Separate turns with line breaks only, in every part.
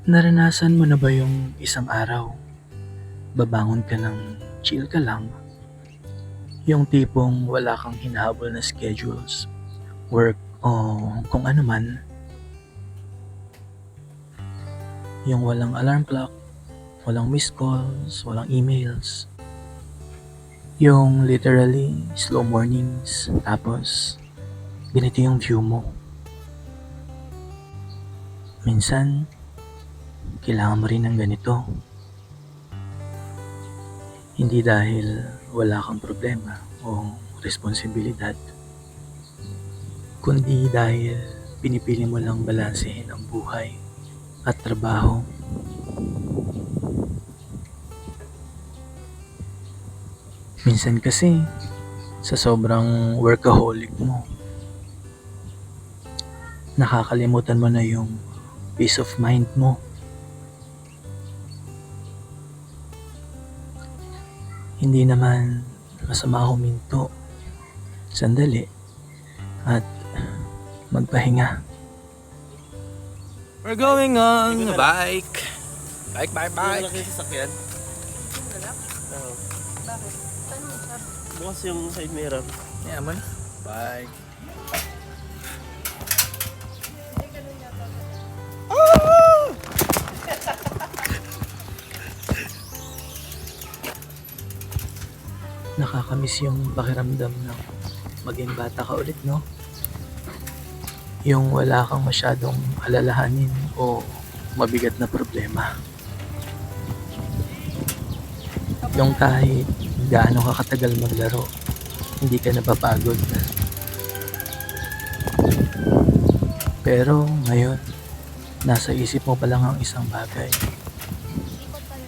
Naranasan mo na ba yung isang araw, babangon ka ng chill ka lang, yung tipong wala kang hinahabol na schedules, work o kung ano man, yung walang alarm clock, walang missed calls, walang emails, yung literally slow mornings, tapos ganito yung view mo. Minsan, kailangan mo rin ng ganito. Hindi dahil wala kang problema o responsibilidad, kundi dahil pinipili mo lang balansehin ang buhay at trabaho. Minsan kasi, sa sobrang workaholic mo, nakakalimutan mo na yung peace of mind mo. Hindi naman masama huminto, sandali, at magpahinga.
We're going on a bike. Bike.
Wala kayo sasakyan? Oo.
Bakit? Saan mo siya?
Bukas yung side mirror.
Yeah, man. Bike.
Nakakamiss yung pakiramdam ng maging bata ka ulit, no? Yung wala kang masyadong alalahanin o mabigat na problema. Yung kahit gaano ka katagal maglaro, hindi ka napapagod. Pero ngayon, nasa isip mo pa lang ang isang bagay.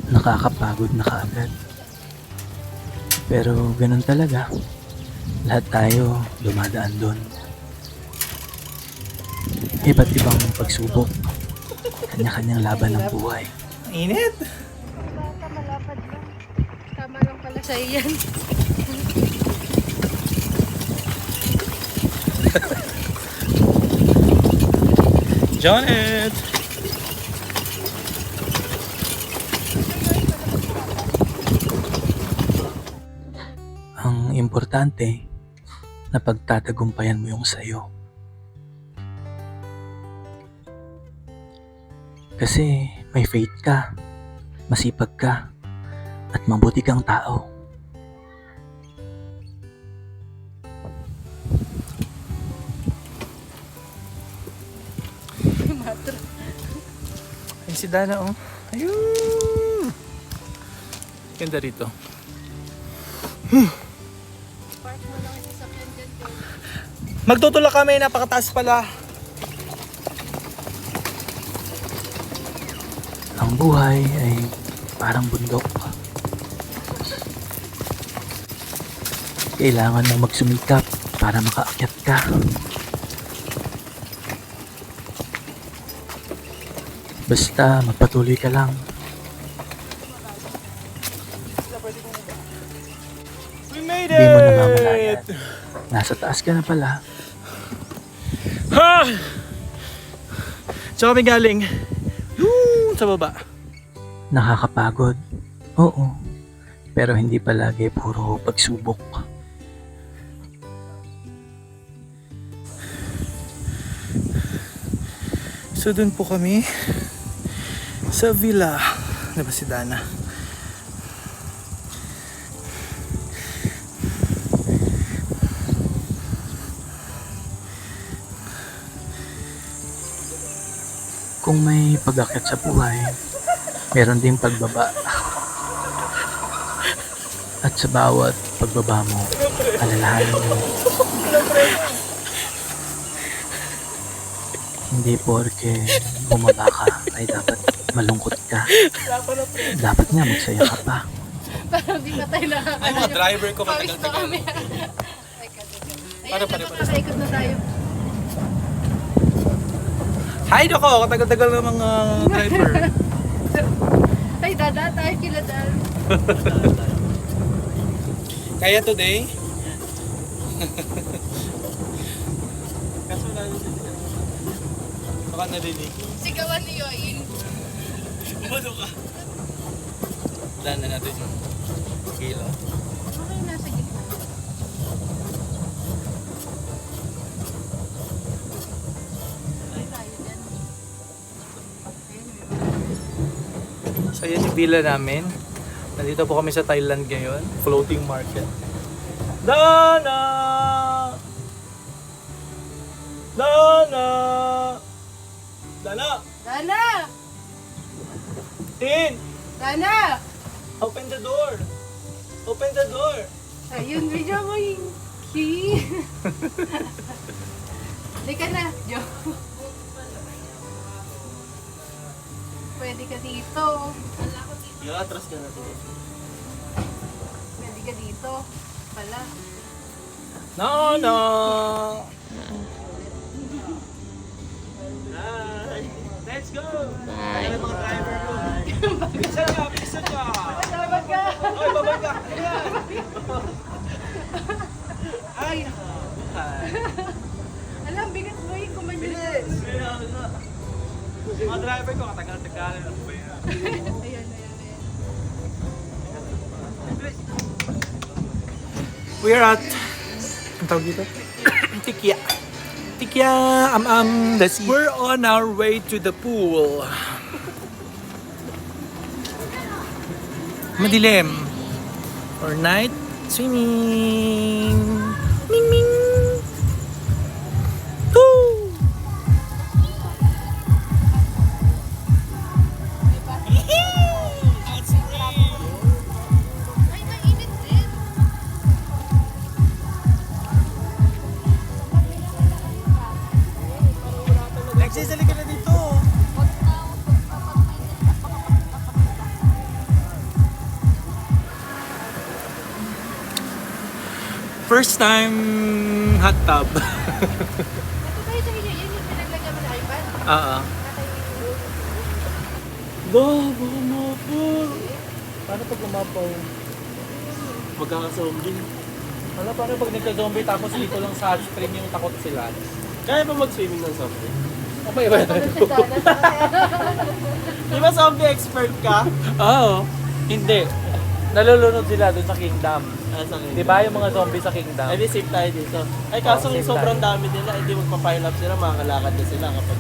Nakakapagod na kaagad. Pero ganun talaga. Lahat tayo dumadaan doon. Iba't ibang pagsubok. Kanya-kanyang laban ng buhay.
Init.
Bata, malapad lang. Tama lang pala sa'yo yan.
Jonet.
Ang importante, na pagtatagumpayan mo yung sayo. Kasi may faith ka, masipag ka, at mabuti kang tao.
Ay, si Dana, oh. Ayun. Ganda rito.
Park mo lang yung sasakyan dyan.
Magtutulak kami, napakataas pala.
Ang buhay ay parang bundok. Kailangan mo magsumikap para makaakyat ka. Basta magpatuloy ka lang.
We made
Di mo namamalayan. Nasa taas ka na pala.
Ha! Saan kami galing? Yung sa baba.
Nakakapagod. Oo. Pero hindi palagi puro pagsubok.
So dun po kami sa villa. Diba si Dana?
Kung may pag-akyat sa buhay, meron din pagbaba. At sa bawat pagbaba mo, alalahanin mo. Hindi porke bumaba ka ay dapat malungkot ka. Dapat nga magsaya ka pa.
Parang di pa tayo
Ay, mga driver ko
Pawis na
matagal-tagal.
kami.
Pare.
Nakakaikot na tayo.
Hi, Doko! Katagal-tagal ng mga driver.
Ay, dada tayo kila Dan.
Kaya today? Kaso na baka narinig.
Sigawan ni Yoyin.
Bumado ka. Daan na natin yung kilo.
Okay, nasa gitna. Ay, tayo dyan.
So yan yung villa namin. Nandito po kami sa Thailand ngayon. Floating market. Dana! Dana! Dana!
Dana!
Tin!
Dana!
Open the door! Open the door!
Ayun, video mo yung key. Hindi ka na, Jo. Pwede ka dito.
I-atras ka natin.
Pwede ka dito. Pala.
Nana!
Hi! Let's go! Ay, mga driver ko. Pisa ka! Pisa ka!
Dapat ka!
Ay, babay ka! Ayan! Ay! Hi!
Alam, bigat mo yung kumanyan.
Bilis! Mga driver ko, katagal-tagal. Ano ba yan?
Ayan.
We're at... Ang tawag dito? Tikya. Tikya, let's eat. We're on our way to the pool. Madilim. For night swimming. Ming ming. Woo!
Ay, mainit din.
Nagsisali ka na dito. First time hot tub.
Ito tayo sa inyo. Yan yung pinaglagyan mo na iPad.
Bumapol. Paano pag umapaw?
Magkakasombing.
Ano paano pag nagka-zombie tapos dito lang sa hot spring yung takot sila?
Kaya ba mag-swimming ng zombie?
Okay ba?
Di ba zombie expert ka?
Oo. Hindi. Nalulunod sila doon sa kingdom.
Ah, sa akin.
Di ba yung mga zombie sa kingdom?
Ay, di safe tayo dito. Ay, kaso
Oo, safe
sobrang
tayo.
dami nila. Hindi magpa-pile up sila. Makakalakad na sila kapag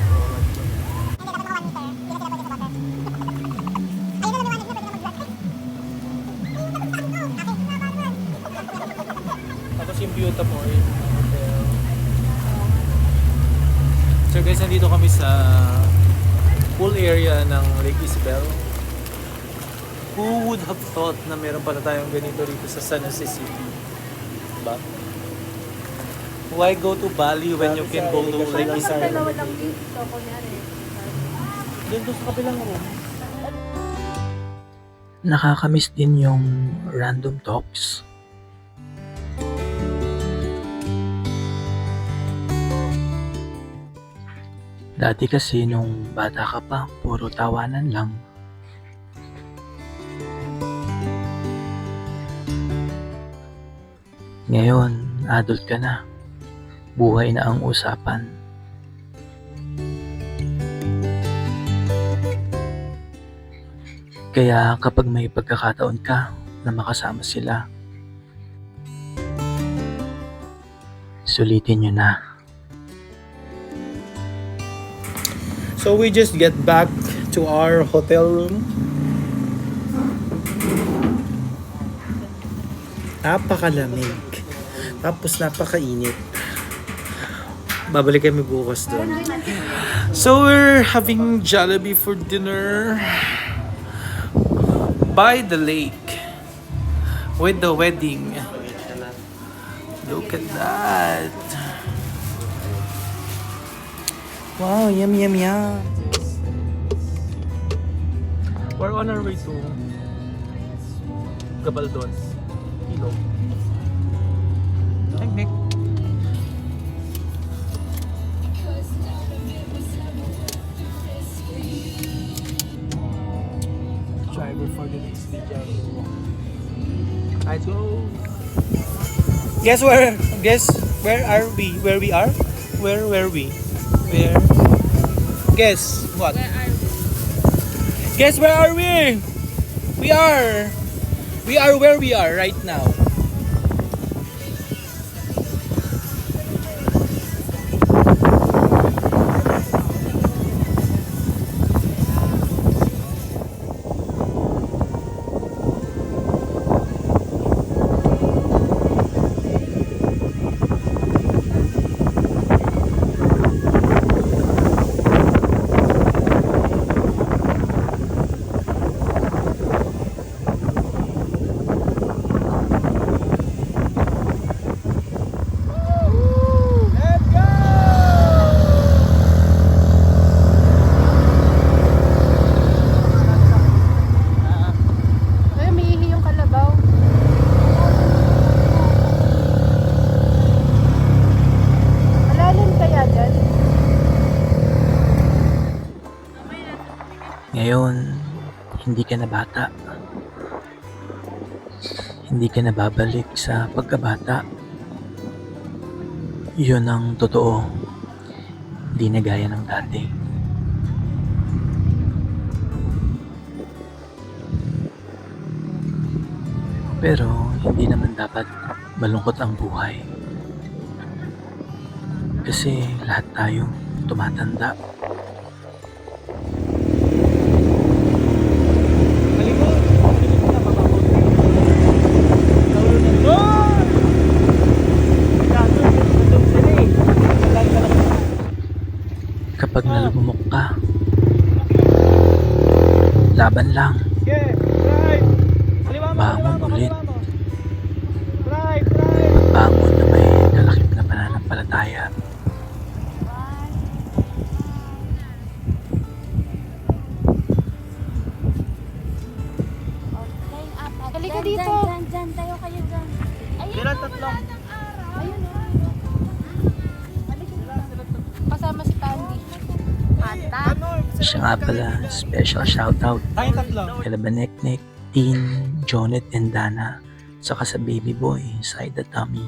Tapos yung beautiful hotel. So guys, nandito kami sa pool area ng Lake Isabel. Who would have thought na meron pala tayong ganito dito sa San Jose City? Diba? Why go to Bali when you can go to Lake
Parang pag
Isabel?
dalawa lang dito, kunyari.
Doon sa kabilang room.
Nakakamiss din yung random talks. Dati kasi nung bata ka pa, puro tawanan lang. Ngayon, adult ka na. Buhay na ang usapan. Kaya kapag may pagkakataon ka na makasama sila, sulitin nyo na.
So we just get back to our hotel room. Napakalamig. Tapos napakainit. Babalik kami bukas doon. So we're having Jollibee for dinner by the lake with the wedding. Look at that. Wow, yum yum yum. We're on our way to Gabaldon. Ilog. Nick. Driver for the next video. Let's go. Guess where are we? Where we are? Where were we? Where? Guess what?
Where are we?
Guess where are we? We are where we are right now.
Ay, umiihi yung kalabaw. Malalim kaya dyan?
Ngayon, hindi ka na bata. Hindi ka na babalik sa pagkabata. Yun ang totoo. Hindi na gaya ng dati. Pero hindi naman dapat malungkot ang buhay. Kasi lahat tayo tumatanda. Kapag nalugmok ka, laban lang.
Okay, drive. Kaliwa mo,
Bangon
kaliwa mo,
ulit.
kaliwa mo. Drive, drive.
Bangon na may kalakip na pananampalataya.
Halika dito.
Dyan, tayo kayo dyan.
Bilang tatlo.
Ayun o. Kasama si Tandy. Ata.
Siya nga pala, special shoutout
Tayong tatlo.
kay Baneknek, Tin, Jonet, and Dana, saka sa baby boy inside the tummy.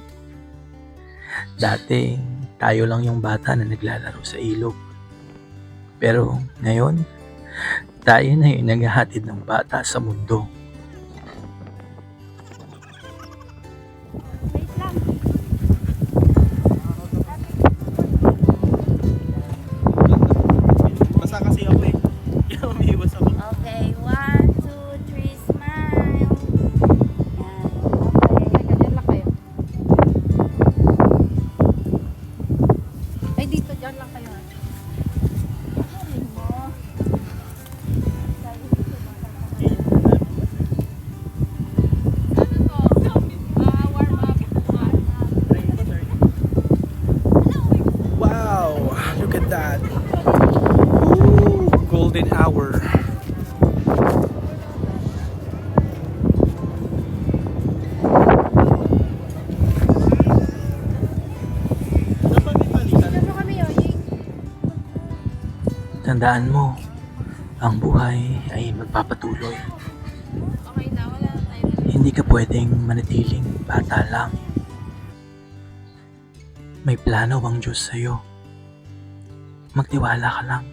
Dati, tayo lang yung bata na naglalaro sa ilog. Pero ngayon, tayo na yung naghahatid ng bata sa mundo.
Basta kasi ako eh. Kaya umiiwas ako.
Okay, 1, 2, 3, smile. Yan.
Halika, dyan lang kayo. Ay, dito, dyan lang kayo.
Okay mo.
Wow, look at that. Ooh, golden hour.
Dyan mo kami, Yoyi.
Tandaan mo, ang buhay ay magpapatuloy.
Okay na, wala na tayo.
Hindi ka pwedeng manatiling bata lang. May plano ang Diyos sa'yo. Magtiwala ka lang.